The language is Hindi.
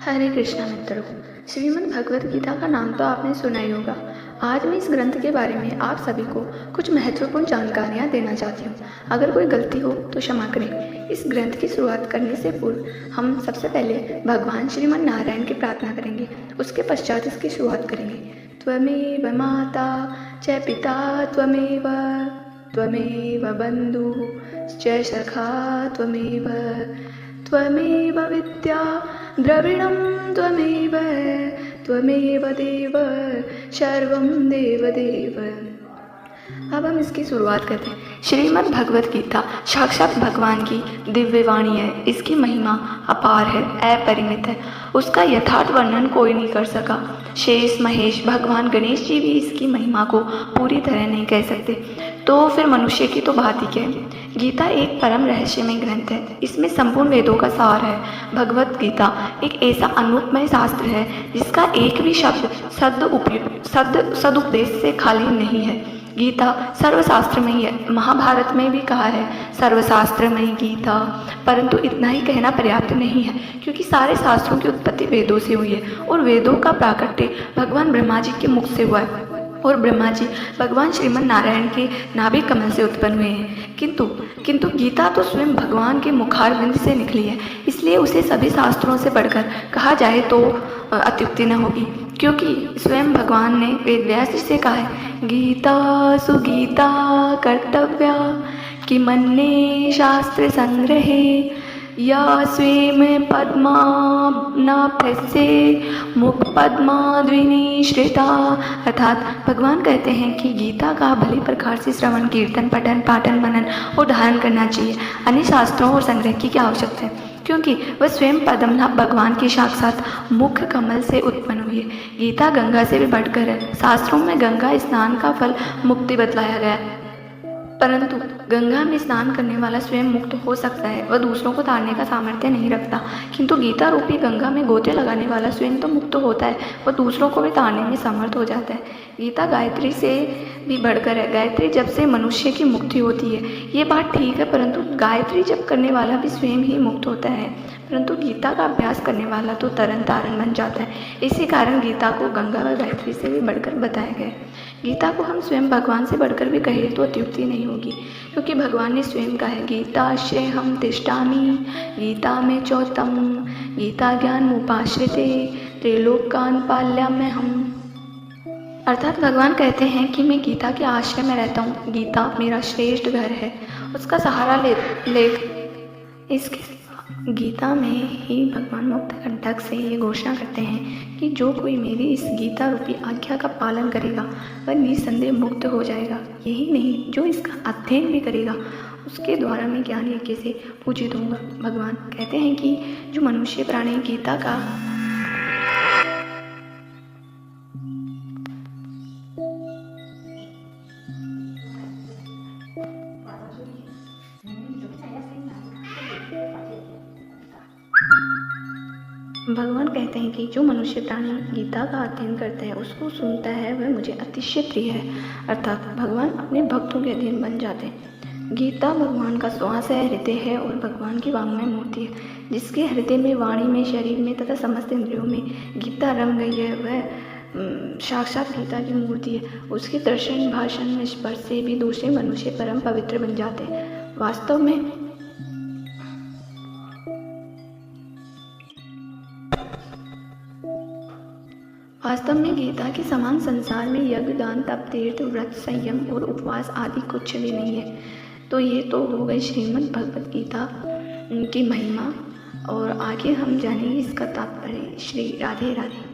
हरे कृष्णा मित्रों, श्रीमद् भगवत गीता का नाम तो आपने सुना ही होगा। आज मैं इस ग्रंथ के बारे में आप सभी को कुछ महत्वपूर्ण जानकारियाँ देना चाहती हूँ। अगर कोई गलती हो तो क्षमा करें। इस ग्रंथ की शुरुआत करने से पूर्व हम सबसे पहले भगवान श्रीमन नारायण की प्रार्थना करेंगे, उसके पश्चात इसकी शुरुआत करेंगे। त्वमेव माता च पिता त्वमेव त्वमेव बन्धुः च सखा त्वमेव त्वमेव विद्या द्रविणं त्वमेव त्वमेव देव सर्वं देवदेव। अब हम इसकी शुरुआत करते हैं। श्रीमद् भगवत गीता साक्षात भगवान की दिव्य वाणी है। इसकी महिमा अपार है, अपरिमित है। उसका यथार्थ वर्णन कोई नहीं कर सका। शेष महेश भगवान गणेश जी भी इसकी महिमा को पूरी तरह नहीं कह सकते, तो फिर मनुष्य की तो बात ही क्या है। गीता एक परम रहस्यमय ग्रंथ है। इसमें संपूर्ण वेदों का सार है। भगवत गीता एक ऐसा अनूपमय शास्त्र है जिसका एक भी शब्द सदुपदेश से खाली नहीं है। गीता सर्वशास्त्रमयी है। महाभारत में भी कहा है सर्वशास्त्रमयी गीता, परंतु इतना ही कहना पर्याप्त नहीं है, क्योंकि सारे शास्त्रों की उत्पत्ति वेदों से हुई है और वेदों का प्राकट्य भगवान ब्रह्मा जी के मुख से हुआ है और ब्रह्मा जी भगवान श्रीमन नारायण के नाभि कमल से उत्पन्न हुए हैं। किंतु गीता तो स्वयं भगवान के मुखारविंद से निकली है, इसलिए उसे सभी शास्त्रों से बढ़कर कहा जाए तो अत्युक्ति न होगी, क्योंकि स्वयं भगवान ने वेदव्यास जी से कहा है, गीता सुगीता कर्तव्या कि मन्ये शास्त्र संग्रहे या स्वयं पद्मानाभ्यस्ये मुख पद्माद्विनी श्रिता। अर्थात भगवान कहते हैं कि गीता का भली प्रकार से श्रवण कीर्तन पठन पाठन मनन और धारण करना चाहिए। अन्य शास्त्रों और संग्रह की क्या आवश्यकता है, क्योंकि वह स्वयं पद्मनाभ भगवान के साक्षात मुख कमल से उत्पन्न हुई है। गीता गंगा से भी बढ़कर है। शास्त्रों में गंगा स्नान का फल मुक्ति बतलाया गया है, परंतु गंगा में स्नान करने वाला स्वयं मुक्त हो सकता है, वह दूसरों को तारने का सामर्थ्य नहीं रखता। किंतु गीता रूपी गंगा में गोते लगाने वाला स्वयं तो मुक्त होता है, वह दूसरों को भी तारने में समर्थ हो जाता है। गीता गायत्री से भी बढ़कर है। गायत्री जब से मनुष्य की मुक्ति होती है, ये बात ठीक है, परंतु गायत्री जब करने वाला भी स्वयं ही मुक्त होता है, परंतु गीता का अभ्यास करने वाला तो तरन तारण बन जाता है। इसी कारण गीता को गंगा व गायत्री से भी बढ़कर बताया गया है। गीता को हम स्वयं भगवान से बढ़कर भी कहें तो अत्युक्ति नहीं होगी, क्योंकि भगवान ने स्वयं कहा है, गीता श्रेयहं तिष्ठामि गीता में चौतम गीता ज्ञान मुपाश्रिते त्रिलोकान पाल्याम्यहम्। अर्थात भगवान कहते हैं कि मैं गीता के आश्रय में रहता हूँ। गीता मेरा श्रेष्ठ घर है, उसका सहारा ले इसके गीता में ही भगवान मुक्त कंटक से ये घोषणा करते हैं कि जो कोई मेरी इस गीता रूपी आज्ञा का पालन करेगा वह निसंदेह मुक्त हो जाएगा। यही नहीं, जो इसका अध्ययन भी करेगा उसके द्वारा मैं ज्ञान यज्ञ से पूजित होऊंगा। भगवान कहते हैं कि जो मनुष्य प्राणी गीता का भगवान कहते हैं कि जो मनुष्य प्राणी गीता का अध्ययन करता है, उसको सुनता है, वह मुझे अतिशय प्रिय है। अर्थात भगवान अपने भक्तों के अधीन बन जाते हैं। गीता भगवान का श्वास है, हृदय है और भगवान की वाङ्मय मूर्ति है। जिसके हृदय में, वाणी में, शरीर में तथा समस्त इंद्रियों में गीता रम गई है, वह साक्षात गीता की मूर्ति है। उसके दर्शन भाषण में स्पर्श से भी दूसरे मनुष्य परम पवित्र बन जाते हैं। वास्तव में गीता के समान संसार में यज्ञ दान तप तीर्थ व्रत संयम और उपवास आदि कुछ भी नहीं है। तो ये तो हो गई श्रीमद् भगवत गीता की महिमा, और आगे हम जानेंगे इसका तात्पर्य। श्री राधे राधे।